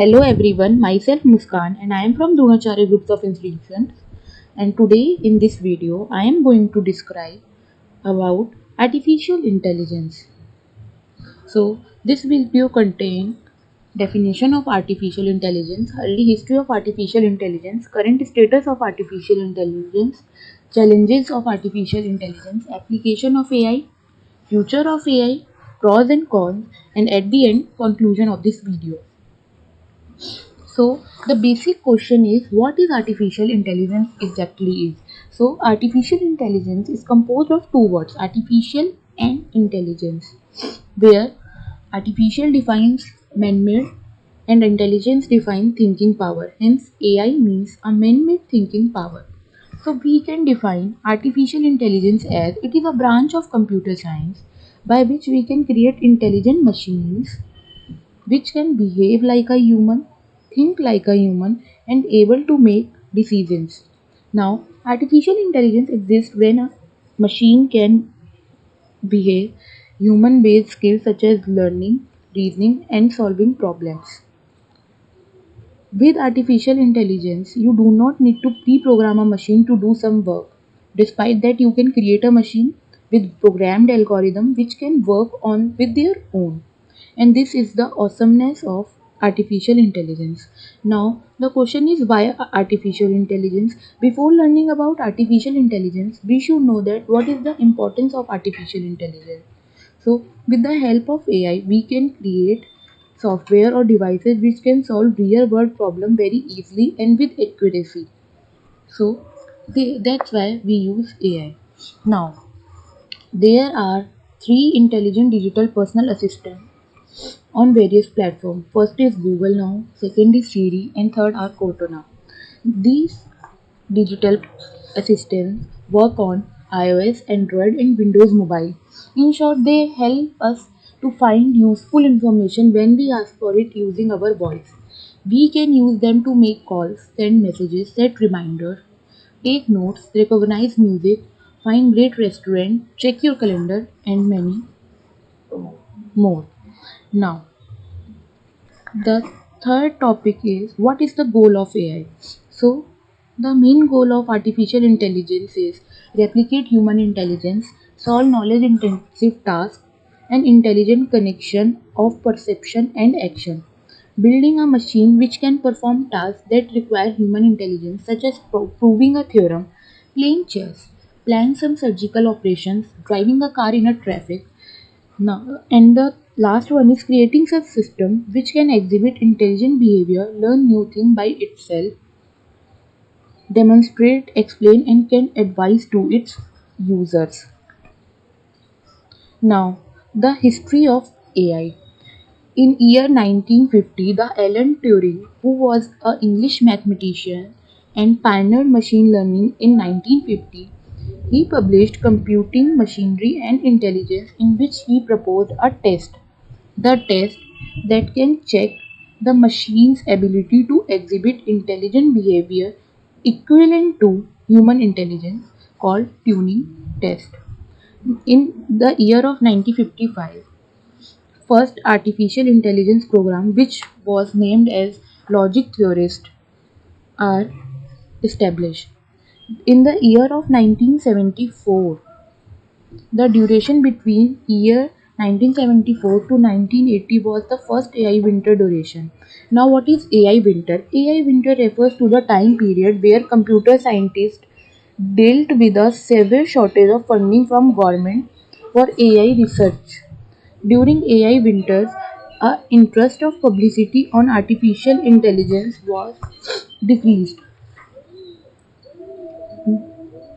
Hello everyone, myself Muskan and I am from Dronacharya Groups of Institutions, and today in this video I am going to describe about artificial intelligence. So this video contain definition of artificial intelligence, early history of artificial intelligence, current status of artificial intelligence, challenges of artificial intelligence, application of AI, future of AI, pros and cons, and at the end conclusion of this video. So the basic question is what is artificial intelligence exactly is. So artificial intelligence is composed of two words, artificial and intelligence, where artificial defines man-made and intelligence defines thinking power. Hence AI means a man-made thinking power. So we can define artificial intelligence as it is a branch of computer science by which we can create intelligent machines which can behave like a human, think like a human, and able to make decisions. Now, artificial intelligence exists when a machine can behave human based skills such as learning, reasoning, and solving problems. With artificial intelligence, you do not need to pre program a machine to do some work. Despite that, you can create a machine with programmed algorithm which can work on with their own. And this is the awesomeness of artificial intelligence. Now, the question is why artificial intelligence? Before learning about artificial intelligence, we should know that what is the importance of artificial intelligence. So, with the help of AI, we can create software or devices which can solve real world problem very easily and with accuracy. So, that's why we use AI. Now, there are three intelligent digital personal assistants on various platforms. First is Google Now, second is Siri, and third are Cortana. These digital assistants work on iOS, Android, and Windows Mobile. In short, they help us to find useful information when we ask for it using our voice. We can use them to make calls, send messages, set reminders, take notes, recognize music, find great restaurant, check your calendar, and many more. Now, the third topic is what is the goal of AI? So, the main goal of artificial intelligence is replicate human intelligence, solve knowledge intensive tasks, and intelligent connection of perception and action. Building a machine which can perform tasks that require human intelligence, such as proving a theorem, playing chess, planning some surgical operations, driving a car in a traffic, now, and the last one is creating such system which can exhibit intelligent behavior, learn new things by itself, demonstrate, explain, and can advise to its users. Now, the history of AI. In year 1950, the Alan Turing, who was an English mathematician and pioneered machine learning in 1950, he published Computing Machinery and Intelligence, in which he proposed a test. The test that can check the machine's ability to exhibit intelligent behavior equivalent to human intelligence, called Turing test. In the year of 1955, first artificial intelligence program, which was named as logic theorists, are established. In the year of 1974, the duration between year 1974 to 1980 was the first AI winter duration. Now, what is AI winter? AI winter refers to the time period where computer scientists dealt with a severe shortage of funding from government for AI research. During AI winters, a interest of publicity on artificial intelligence was decreased.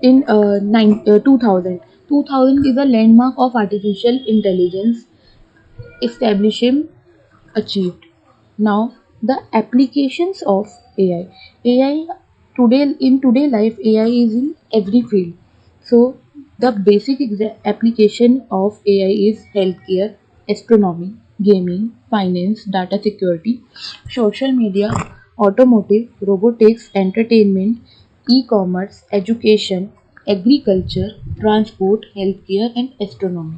In 2000 is a landmark of artificial intelligence establishment achieved. Now, the applications of AI. AI today in today life, AI is in every field. So, the basic application of AI is healthcare, astronomy, gaming, finance, data security, social media, automotive, robotics, entertainment, e-commerce, education, agriculture, transport, healthcare, and astronomy.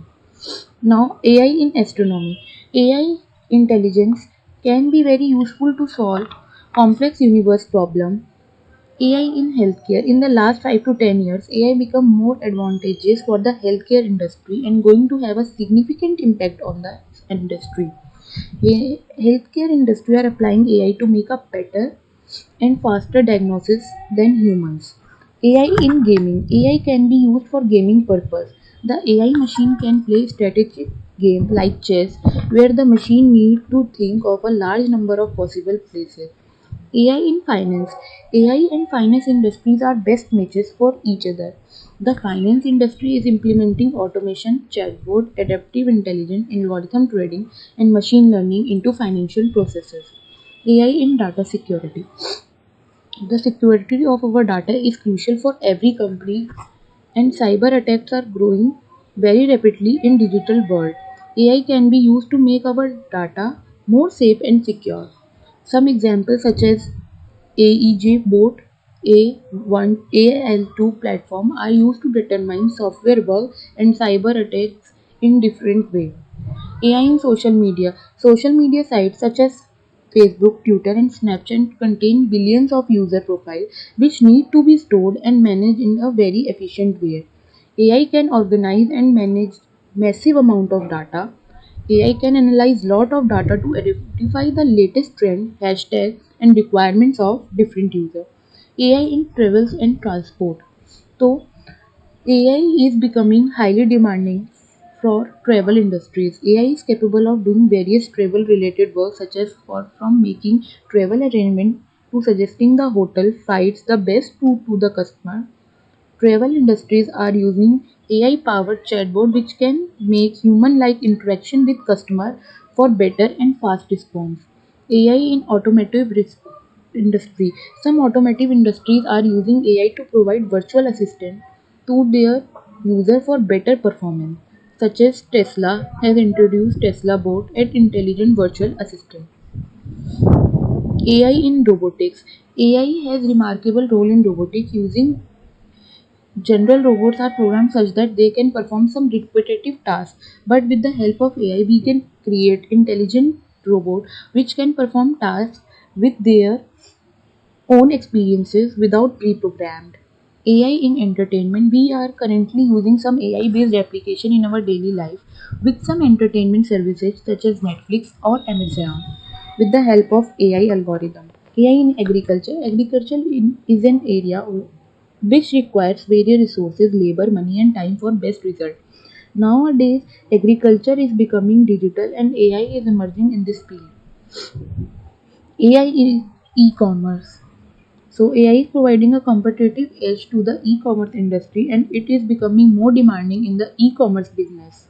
Now, AI in astronomy. AI intelligence can be very useful to solve complex universe problem. AI in healthcare. In the last 5 to 10 years, AI become more advantageous for the healthcare industry and going to have a significant impact on the industry. Healthcare industry are applying AI to make a better and faster diagnosis than humans. AI in gaming. AI can be used for gaming purpose. The AI machine can play strategic game like chess where the machine needs to think of a large number of possible places. AI in finance. AI and finance industries are best matches for each other. The finance industry is implementing automation, chatbot, adaptive intelligence, algorithm trading, and machine learning into financial processes. AI in data security. The security of our data is crucial for every company, and cyber attacks are growing very rapidly in digital world. AI can be used to make our data more safe and secure. Some examples such as AEJ bot, A1, AL2 platform are used to determine software bugs and cyber attacks in different ways. AI in social media. Social media sites such as Facebook, Twitter, and Snapchat contain billions of user profiles which need to be stored and managed in a very efficient way. AI can organize and manage massive amount of data. AI can analyze lot of data to identify the latest trend, hashtag, and requirements of different users. AI in travels and transport. So AI is becoming highly demanding for travel industries. AI is capable of doing various travel related work such as from making travel arrangement to suggesting the hotel flights the best route to the customer. Travel industries are using AI powered chatbot which can make human like interaction with customer for better and fast response. AI in automotive industry. Some automotive industries are using AI to provide virtual assistant to their user for better performance, such as Tesla has introduced Tesla Bot and intelligent virtual assistant. AI in robotics. AI has remarkable role in robotics using general robots are programmed such that they can perform some repetitive tasks, but with the help of AI, we can create intelligent robot which can perform tasks with their own experiences without pre-programmed. AI in entertainment. We are currently using some AI based application in our daily life with some entertainment services such as Netflix or Amazon with the help of AI algorithm. AI in agriculture. Is an area which requires various resources, labor, money and time for best result. Nowadays, agriculture is becoming digital and AI is emerging in this field. AI in e-commerce. So AI is providing a competitive edge to the e-commerce industry and it is becoming more demanding in the e-commerce business.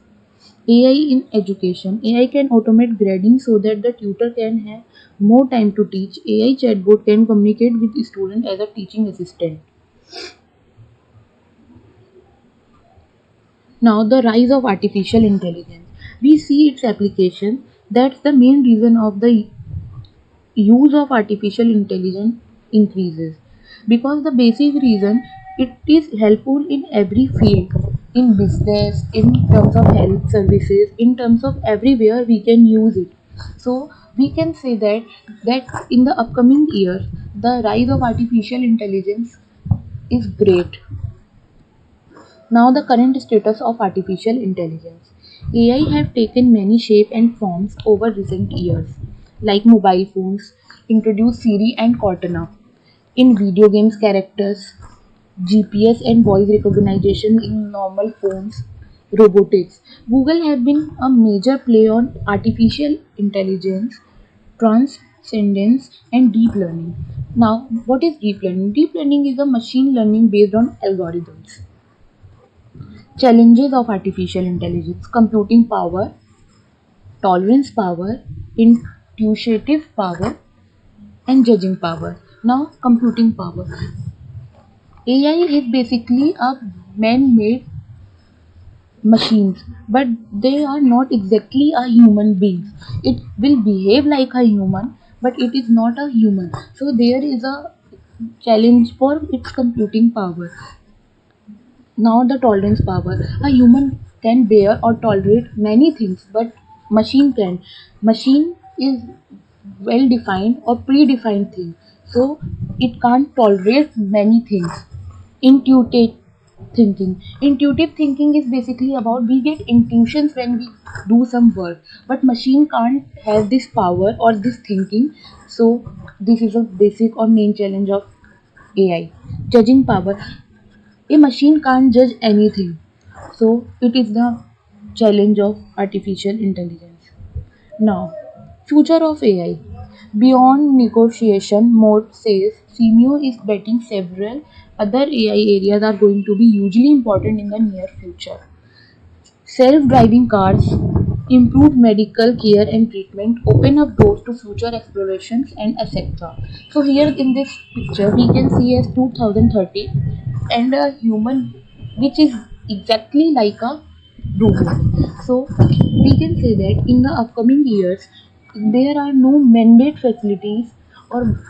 AI in education. AI can automate grading so that the tutor can have more time to teach. AI chatbot can communicate with the student as a teaching assistant. Now the rise of artificial intelligence. We see its application. That's the main reason of the use of artificial intelligence increases because the basic reason it is helpful in every field, in business, in terms of health services, in terms of everywhere we can use it. So we can say that in the upcoming years the rise of artificial intelligence is great. Now the current status of artificial intelligence. AI have taken many shape and forms over recent years, like mobile phones, introduced Siri and Cortana. In video games characters, GPS and voice recognition in normal phones, robotics. Google have been a major play on artificial intelligence, transcendence and deep learning. Now, what is deep learning? Deep learning is a machine learning based on algorithms. Challenges of artificial intelligence: computing power, tolerance power, intuitive power, and judging power. Now, computing power. AI is basically a man made machines, but they are not exactly a human being. It will behave like a human, but it is not a human. So, there is a challenge for its computing power. Now the tolerance power. A human can bear or tolerate many things, but machine can. Machine is well defined or predefined thing. So it can't tolerate many things. Intuitive thinking. Intuitive thinking is basically about we get intuitions when we do some work, but machine can't have this power or this thinking. So this is a basic or main challenge of AI. Judging power. A machine can't judge anything. So it is the challenge of artificial intelligence. Now, future of AI. Beyond negotiation, Mode says CMU is betting several other AI areas are going to be hugely important in the near future. Self-driving cars, improved medical care and treatment, open up doors to future explorations and etc. So here in this picture we can see as 2030 and a human which is exactly like a robot. So we can say that in the upcoming years there are no mandate facilities or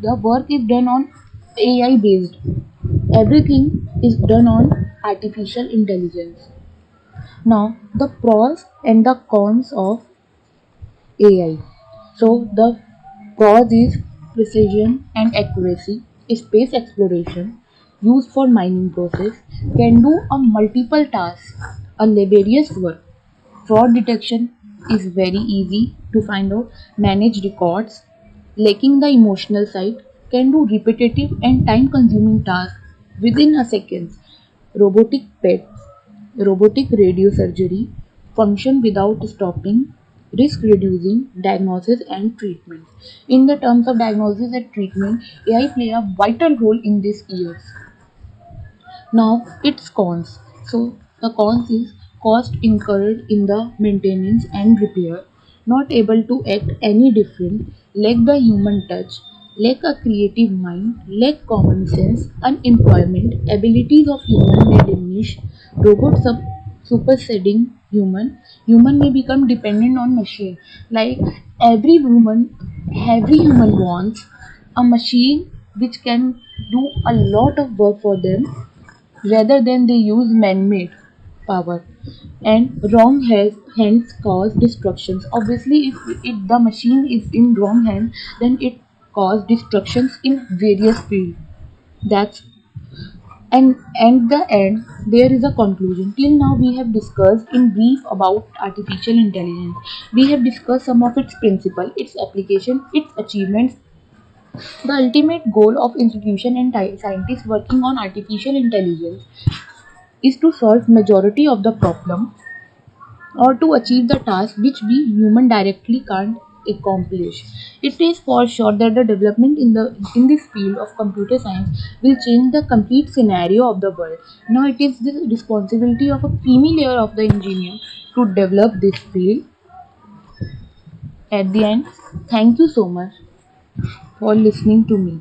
the work is done on AI based. Everything is done on artificial intelligence. Now, the pros and the cons of AI. So, the pros is precision and accuracy, space exploration, used for mining process, can do a multiple tasks, a laborious work. Fraud detection is very easy to find out, manage records, lacking the emotional side, can do repetitive and time consuming tasks within a second. Robotic pets, robotic radiosurgery, function without stopping, risk reducing, diagnosis and treatment. In the terms of diagnosis and treatment, AI play a vital role in these years. Now its cons. So the cons is cost incurred in the maintenance and repair, not able to act any different, lack the human touch, lack a creative mind, lack common sense, unemployment, abilities of human may diminish, robot superseding human may become dependent on machine. Like every human wants a machine which can do a lot of work for them rather than they use man-made power, and wrong hands cause destructions. Obviously if the machine is in wrong hands then it cause destructions in various fields. That's and the end there is a conclusion. Till now we have discussed in brief about artificial intelligence. We have discussed some of its principle, its application, its achievements. The ultimate goal of institution and scientists working on artificial intelligence is to solve majority of the problem or to achieve the task which we human directly can't accomplish. It is for sure that the development in this field of computer science will change the complete scenario of the world. Now it is the responsibility of a creamy layer of the engineer to develop this field. At the end, thank you so much for listening to me.